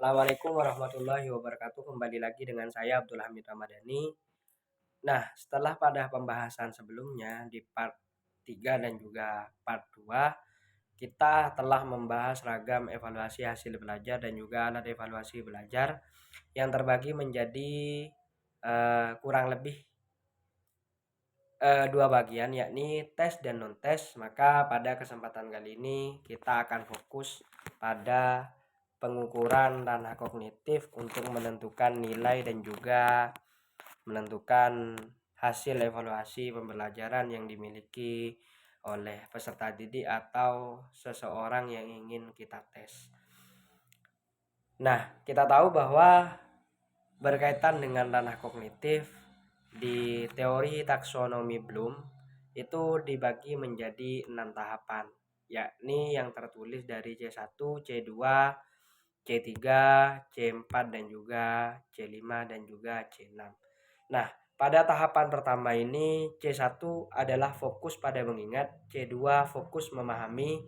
Assalamualaikum warahmatullahi wabarakatuh. Kembali lagi dengan saya Abdul Hamid Ramadhani. Nah, setelah pada pembahasan sebelumnya di part 3 dan juga part 2, kita telah membahas ragam evaluasi hasil belajar dan juga alat evaluasi belajar yang terbagi menjadi kurang lebih dua bagian, yakni tes dan non tes. Maka pada kesempatan kali ini kita akan fokus pada pengukuran ranah kognitif untuk menentukan nilai dan juga menentukan hasil evaluasi pembelajaran yang dimiliki oleh peserta didik atau seseorang yang ingin kita tes. Nah, kita tahu bahwa berkaitan dengan ranah kognitif di teori taksonomi Bloom itu dibagi menjadi 6 tahapan, yakni yang tertulis dari C1, C2, C3, C4 dan juga C5 dan juga C6. Nah, pada tahapan pertama ini C1 adalah fokus pada mengingat, C2 fokus memahami,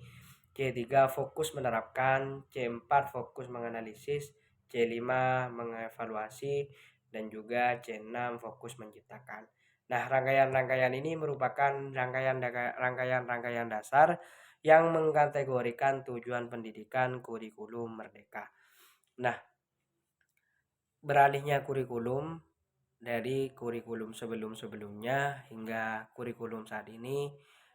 C3 fokus menerapkan, C4 fokus menganalisis, C5 mengevaluasi, dan juga C6 fokus menciptakan. Nah, rangkaian-rangkaian ini merupakan rangkaian-rangkaian dasar yang mengkategorikan tujuan pendidikan kurikulum merdeka. Nah, beralihnya kurikulum dari kurikulum sebelum-sebelumnya hingga kurikulum saat ini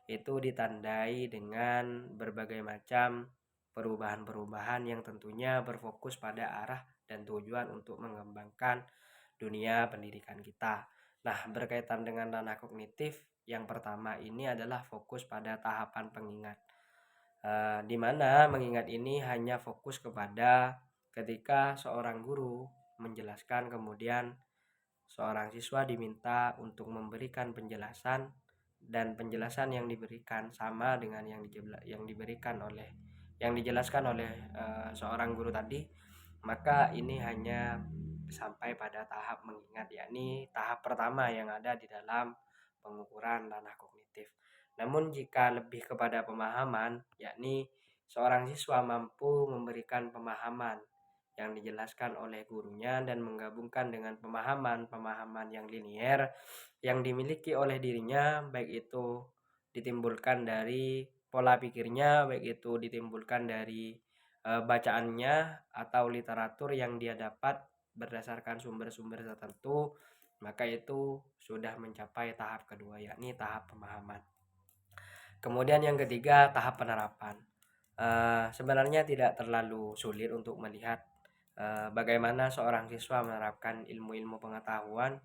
itu ditandai dengan berbagai macam perubahan-perubahan yang tentunya berfokus pada arah dan tujuan untuk mengembangkan dunia pendidikan kita. Nah, berkaitan dengan ranah kognitif, yang pertama ini adalah fokus pada tahapan pengingat. Di mana mengingat ini hanya fokus kepada ketika seorang guru menjelaskan, kemudian seorang siswa diminta untuk memberikan penjelasan dan penjelasan yang diberikan sama dengan yang dijelaskan oleh seorang guru tadi, maka ini hanya sampai pada tahap mengingat, yakni tahap pertama yang ada di dalam pengukuran ranah kognitif. Namun jika lebih kepada pemahaman, yakni seorang siswa mampu memberikan pemahaman yang dijelaskan oleh gurunya dan menggabungkan dengan pemahaman yang linier yang dimiliki oleh dirinya, baik itu ditimbulkan dari pola pikirnya, baik itu ditimbulkan dari bacaannya atau literatur yang dia dapat berdasarkan sumber-sumber tertentu, maka itu sudah mencapai tahap kedua, yakni tahap pemahaman. Kemudian yang ketiga, tahap penerapan. Sebenarnya tidak terlalu sulit untuk melihat bagaimana seorang siswa menerapkan ilmu-ilmu pengetahuan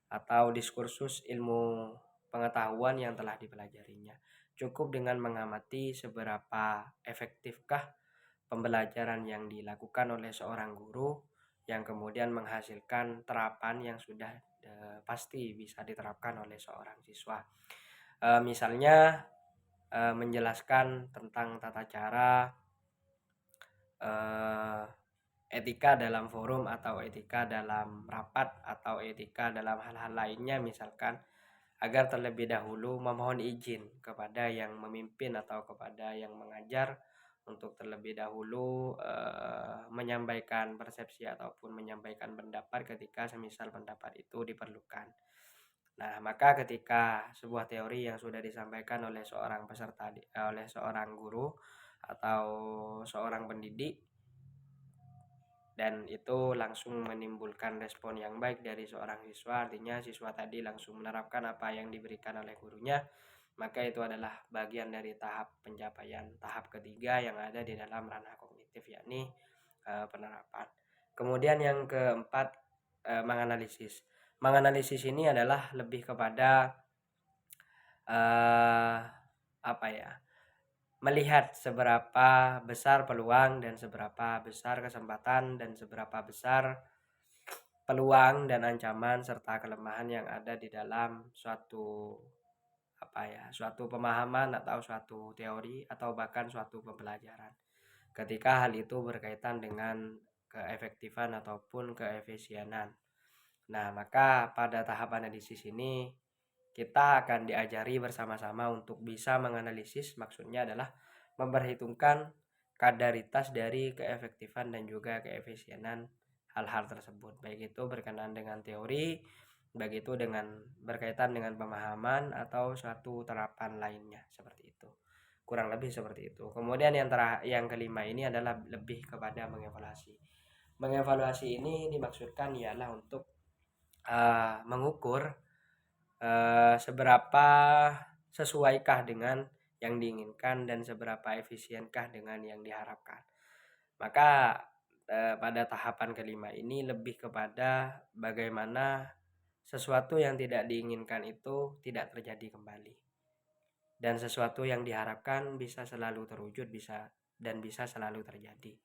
atau diskursus ilmu pengetahuan yang telah dipelajarinya. Cukup dengan mengamati seberapa efektifkah pembelajaran yang dilakukan oleh seorang guru yang kemudian menghasilkan terapan yang sudah pasti bisa diterapkan oleh seorang siswa. Misalnya menjelaskan tentang tata cara etika dalam forum atau etika dalam rapat atau etika dalam hal-hal lainnya, misalkan agar terlebih dahulu memohon izin kepada yang memimpin atau kepada yang mengajar untuk terlebih dahulu menyampaikan persepsi ataupun menyampaikan pendapat ketika semisal pendapat itu diperlukan. Nah, maka ketika sebuah teori yang sudah disampaikan oleh seorang peserta oleh seorang guru atau seorang pendidik dan itu langsung menimbulkan respon yang baik dari seorang siswa, artinya siswa tadi langsung menerapkan apa yang diberikan oleh gurunya, maka itu adalah bagian dari tahap pencapaian tahap ketiga yang ada di dalam ranah kognitif, yakni penerapan. Kemudian yang keempat, menganalisis. Menganalisis ini adalah lebih kepada apa ya? Melihat seberapa besar peluang dan seberapa besar kesempatan dan seberapa besar peluang dan ancaman serta kelemahan yang ada di dalam suatu pemahaman atau suatu teori atau bahkan suatu pembelajaran. Ketika hal itu berkaitan dengan keefektifan ataupun keefisienan. Nah, maka pada tahap analisis ini kita akan diajari bersama-sama untuk bisa menganalisis, maksudnya adalah memperhitungkan kadaritas dari keefektifan dan juga keefisienan hal-hal tersebut, baik itu berkenaan dengan teori, baik itu berkaitan dengan pemahaman atau suatu terapan lainnya, seperti itu. Kurang lebih seperti itu. Kemudian yang kelima ini adalah lebih kepada mengevaluasi. Mengevaluasi ini dimaksudkan ialah untuk mengukur seberapa sesuaikah dengan yang diinginkan dan seberapa efisienkah dengan yang diharapkan. Maka pada tahapan kelima ini lebih kepada bagaimana sesuatu yang tidak diinginkan itu tidak terjadi kembali, dan sesuatu yang diharapkan bisa selalu terwujud, bisa selalu terjadi.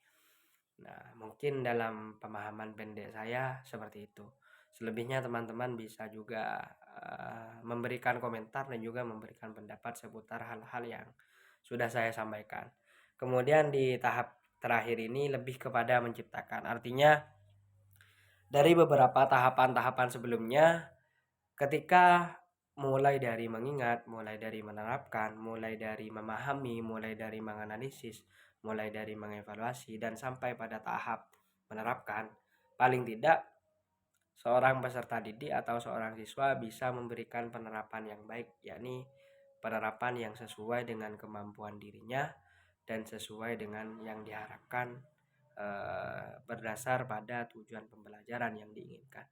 Nah, mungkin dalam pemahaman pendek saya seperti itu. Selebihnya teman-teman bisa juga memberikan komentar dan juga memberikan pendapat seputar hal-hal yang sudah saya sampaikan. Kemudian di tahap terakhir ini lebih kepada menciptakan. Artinya dari beberapa tahapan-tahapan sebelumnya, ketika mulai dari mengingat, mulai dari menerapkan, mulai dari memahami, mulai dari menganalisis, mulai dari mengevaluasi, dan sampai pada tahap menerapkan, paling tidak seorang peserta didik atau seorang siswa bisa memberikan penerapan yang baik, yakni penerapan yang sesuai dengan kemampuan dirinya dan sesuai dengan yang diharapkan berdasar pada tujuan pembelajaran yang diinginkan.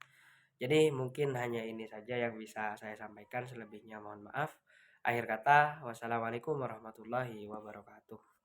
Jadi mungkin hanya ini saja yang bisa saya sampaikan, selebihnya mohon maaf. Akhir kata, wassalamualaikum warahmatullahi wabarakatuh.